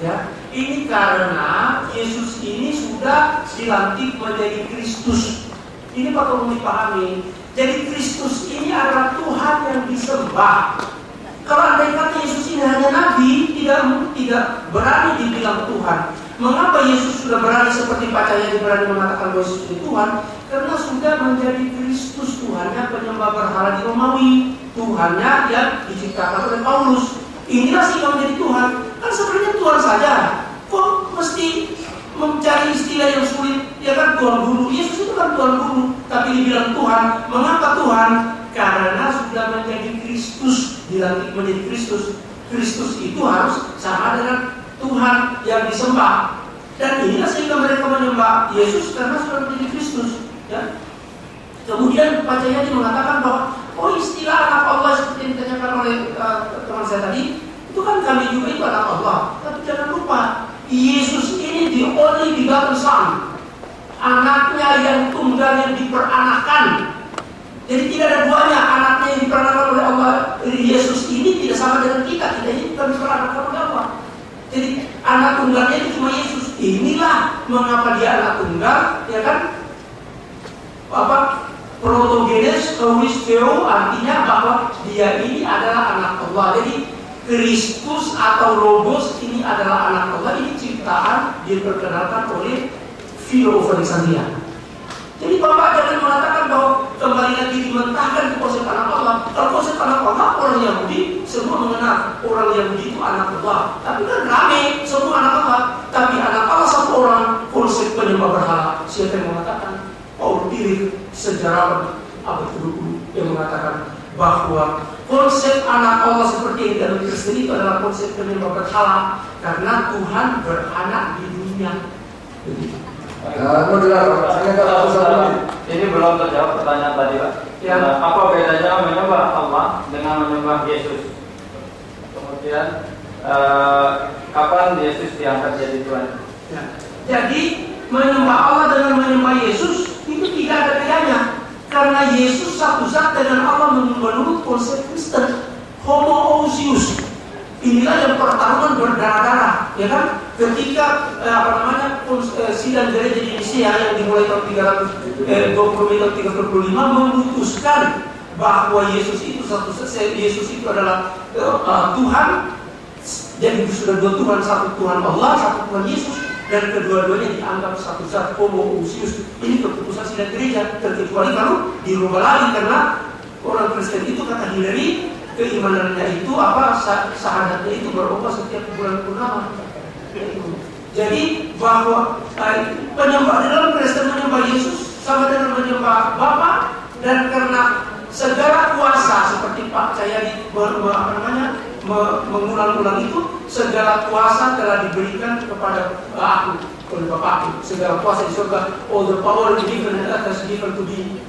Ya, ini karena Yesus ini sudah dilantik menjadi Kristus. Ini perlu dipahami. Jadi Kristus ini adalah Tuhan yang disembah. Kalau andai kata Yesus ini hanya Nabi, tidak berani dibilang Tuhan. Mengapa Yesus sudah berani seperti Pak Cahyadi berani mengatakan bahwa Yesus ini Tuhan? Karena sudah menjadi Kristus, Tuhannya penyembah berhala di Romawi, Tuhannya yang diciptakan oleh Paulus. Inilah sih yang menjadi Tuhan. Kan sebenarnya Tuhan saja. Kok mesti mencari istilah yang sulit? Ya kan Tuhan Guru. Yesus itu kan Tuhan Guru, tapi dibilang Tuhan. Mengapa Tuhan? Karena sudah menjadi Kristus, dilantik menjadi Kristus. Kristus itu harus sama dengan Tuhan yang disembah. Dan inilah sehingga mereka menyembah Yesus karena sudah menjadi Kristus. Ya. Kemudian Pak Cahyadi mengatakan bahwa istilah anak Allah seperti yang ditanyakan oleh teman saya tadi, itu kan kami juga itu anak Allah. Tapi jangan lupa, Yesus ini the only begotten Son, anaknya yang tunggal yang diperanakan. Jadi tidak ada duanya, anaknya yang diperanakan oleh Allah. Yesus ini tidak sama dengan kita ini bukan diperanakan oleh Allah. Jadi anak tunggalnya itu cuma Yesus. Inilah mengapa dia anak tunggal, ya kan? Protogenes Christeo, artinya bahwa dia ini adalah anak Allah. Jadi Kristus atau Logos ini adalah anak Allah. Ini ciptaan diperkenalkan oleh Philo of Alexandria. Jadi Bapak jangan mengatakan bahwa kembali lagi dimentahkan ke konsep anak Allah. Kalau konsep anak Allah, orang Yahudi semua mengenal orang Yahudi itu anak Allah. Tapi kan rame semua anak Allah. Tapi anak Allah satu orang, konsep penyembah berhala. Siapa yang mengatakan? Paul Tillich, sejarawan abad ke-20 yang mengatakan bahwa konsep anak Allah seperti yang dalam Kristen itu adalah konsep penyembah berhala karena Tuhan beranak di dunia. Ini belum terjawab pertanyaan tadi, Pak. Ya. Apa bedanya menyembah Allah dengan menyembah Yesus? Kemudian kapan Yesus diangkat jadi Tuhan? Ya. Jadi menyembah Allah dengan menyembah Yesus itu tidak ada bedanya, karena Yesus satu zat dengan Allah menurut konsep Kristen. Homoousios, inilah yang pertarungan berdarah-darah, ya kan? Ketika sidang gereja di Nicea yang dimulai tahun 335 memutuskan bahwa Yesus itu satu zat, Yesus itu adalah Tuhan. Jadi sudah dua Tuhan, satu Tuhan Allah, satu Tuhan Yesus. Dan kedua-duanya dianggap satu zat, homoousios. Ini keputusan sidang gereja, terkecuali kalau dirubah lagi karena orang Kristen itu kata Hillary, keimanannya itu syahadatnya itu berubah setiap bulan purnama. Jadi bahwa penyembah dalam Kristen menyembah Yesus sama dengan menyembah Bapa, dan karena segala kuasa seperti Pak Cahyadi mengulang-ulang itu, segala kuasa telah diberikan kepada aku oleh Bapakku. Segala kuasa di surga, all the power in heaven and earth has given to me.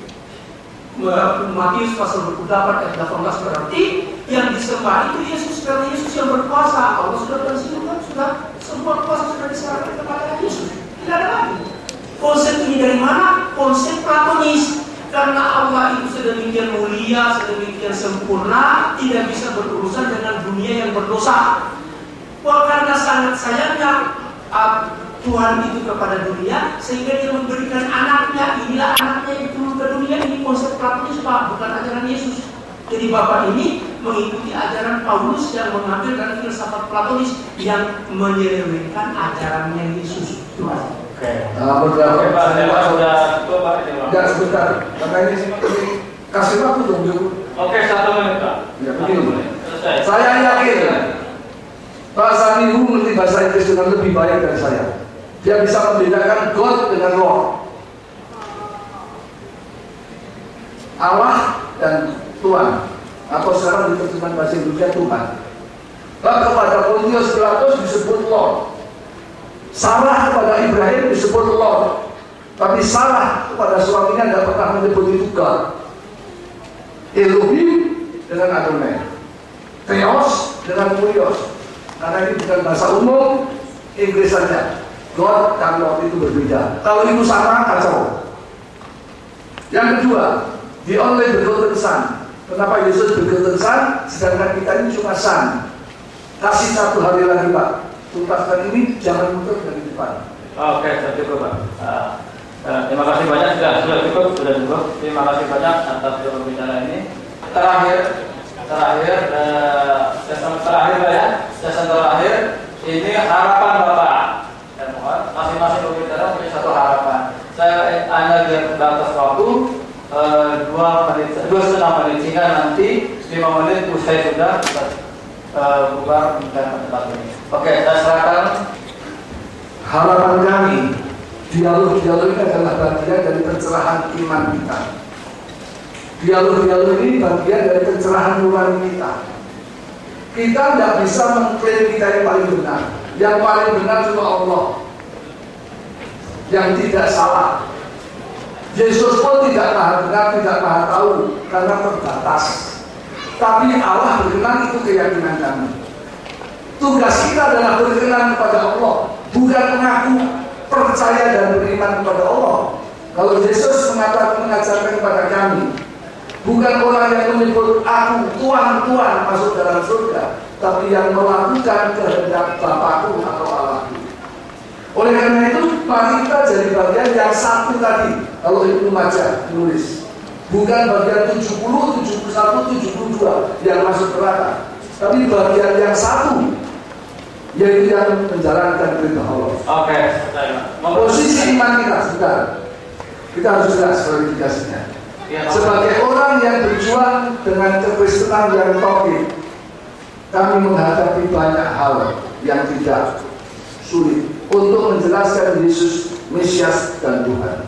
Matius pasal 28 ayat 18 berarti yang disembah itu Yesus, karena Yesus yang berkuasa. Allah sudah pensiunkan, sudah semua kuasa sudah diserahkan kepada Yesus. Tidak ada lagi. Konsep ini dari mana? Konsep Platonis. Karena Allah itu sedemikian mulia, sedemikian sempurna, tidak bisa berurusan dengan dunia yang berdosa. Karena sangat sayangnya Tuhan itu kepada dunia, sehingga dia memberikan anaknya. Inilah anaknya yang turun ke dunia. Ini konsep Platonis, Pak, bukan ajaran Yesus. Jadi Bapak ini mengikuti ajaran Paulus yang mengambil dari filsafat Platonis yang menyelewengkan ajarannya Yesus. Tuhan. Oke. Pak, sudah cukup, Pak. Ya, sebentar. Karena ini kasih waktu dong. Oke, 1 menit, Pak. Ya, begini. Selesai. Saya yakin Pak Sanihu mengerti bahasa Inggris dengan lebih baik dari saya. Dia bisa membedakan God dengan Lord, Allah dan Tuhan, atau sekarang diterjemahkan bahasa Indonesia Tuhan. Bahkan kepada Pontius Pilatus disebut Lord, salah kepada Ibrahim disebut Lord, tapi salah kepada suaminya tidak pernah menyebut itu God. Elohim dengan Adonai, Theos dengan Kurios. Karena ini bukan bahasa umum, Inggris saja. God dan Lord itu berbeda. Kalau itu sama, kacau. Yang kedua, the only begotten Son. Kenapa Yesus begotten Son, sedangkan kita ini cuma Son? Kasih satu hari lagi, Pak. tuntaskan ini, jangan mundur dari depan. Oke, sudah cukup Pak. Terima kasih banyak, sudah cukup. Terima kasih banyak atas pembicaraan ini. Terakhir, sesi terakhir ini harapan Bapak. Masing-masing pembicara punya satu harapan. Saya hanya batas waktu 2,5 menit sehingga nanti 5 menit usai sudah bubar dan tempat ini. Oke, saya serahkan. Harapan kami, dialog-dialog ini adalah bagian dari pencerahan iman kita. Dialog-dialog ini bagian dari pencerahan nurani kita. Kita tidak bisa mengklaim kita yang paling benar. Yang paling benar cuma Allah, yang tidak salah. Yesus pun tidak maha benar, tidak maha tahu, karena terbatas. Tapi Allah berkenan, itu keyakinan kami. Tugas kita adalah berkenan kepada Allah, bukan mengaku percaya dan beriman kepada Allah. Kalau Yesus mengajarkan kepada kami, bukan orang yang menyebut aku Tuhan masuk dalam surga, tapi yang melakukan kehendak Bapakku atau Allahku. Oleh karena itu, mari kita jadi bagian yang satu tadi. Kalau Ibnu Majah menulis, bukan bagian 70, 71, 72 yang masuk neraka, tapi bagian yang satu, yaitu yang menjalankan perintah Allah. Oke, posisi iman kita sudah. Kita harus jelas kualifikasinya. Sebagai orang yang berjuang dengan kekristenan yang tauhid, kami menghadapi banyak hal yang tidak sulit untuk menjelaskan Yesus Mesias dan Tuhan.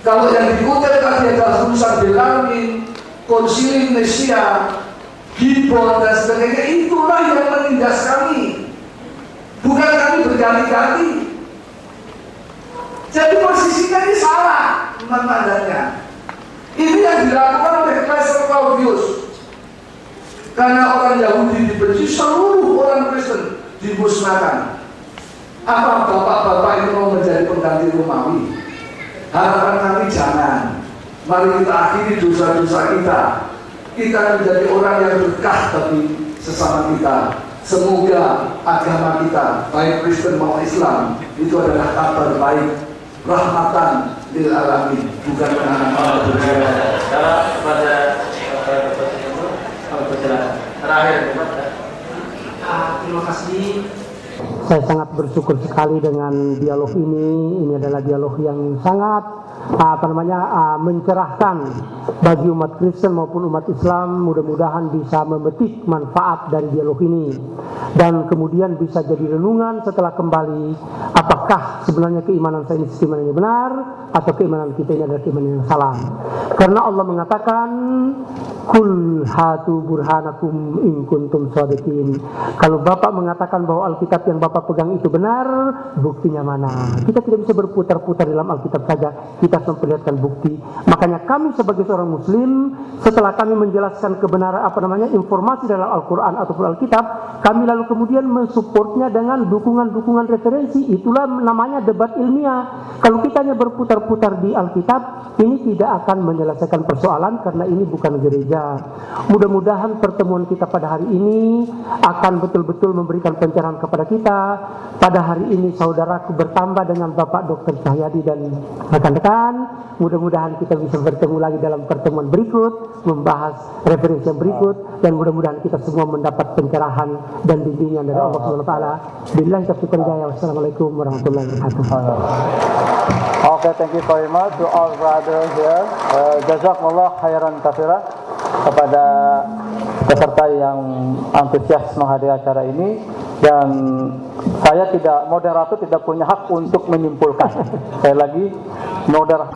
Kalau yang dikutip tadi adalah tulisan Bellarmine, Konsili Nicea, Gibbon dan sebagainya, itulah yang menindas kami. Bukan kami berganti-ganti. Jadi posisinya ini salah mandanya. Ini yang dilakukan oleh Kaiser Claudius. Karena orang Yahudi dibenci, seluruh orang Kristen dimusnahkan. Apa bapak-bapak ini mau menjadi pengganti Romawi? Harapan kami jangan. Mari kita akhiri dosa-dosa kita. Kita menjadi orang yang berkah bagi sesama kita. Semoga agama kita, baik Kristen maupun Islam, itu adalah kabar baik, rahmatan lil alamin, bukan penanganan berjaya. Terakhir, terima kasih. Saya sangat bersyukur sekali dengan dialog ini. Ini adalah dialog yang sangat mencerahkan bagi umat Kristen maupun umat Islam. Mudah-mudahan bisa memetik manfaat dari dialog ini dan kemudian bisa jadi renungan setelah kembali, apakah sebenarnya keimanan saya ini keimanan yang benar atau keimanan kita ini adalah keimanan yang salah. Karena Allah mengatakan, kul hatu burhanakum in kuntum shadiqin. Kalau Bapak mengatakan bahwa Alkitab yang Bapak pegang itu benar, buktinya mana? Kita tidak bisa berputar-putar dalam Alkitab saja, kita harus memperlihatkan bukti. Makanya kami sebagai seorang Muslim, setelah kami menjelaskan kebenaran informasi dalam Al-Quran ataupun Alkitab, kami lalu kemudian mensupportnya dengan dukungan-dukungan referensi. Itulah namanya debat ilmiah. Kalau kita hanya berputar-putar di Alkitab, ini tidak akan menyelesaikan persoalan karena ini bukan gereja. Mudah-mudahan pertemuan kita pada hari ini akan betul-betul memberikan pencerahan kepada kita. Pada hari ini saudaraku bertambah dengan Bapak Dr. Cahyadi dan rekan-rekan. Mudah-mudahan kita bisa bertemu lagi dalam pertemuan berikut, membahas referensi yang berikut, dan mudah-mudahan kita semua mendapat pencerahan dan bimbingan dari Allah Subhanahu wa taala. Billahi taufiq wal hidayah. Wassalamualaikum warahmatullahi wabarakatuh. Okay, thank you very much to all brothers here. Jazakumullah khairan katsira kepada peserta yang antusias menghadiri acara ini, dan saya moderator tidak punya hak untuk menyimpulkan. Sekali lagi, moderator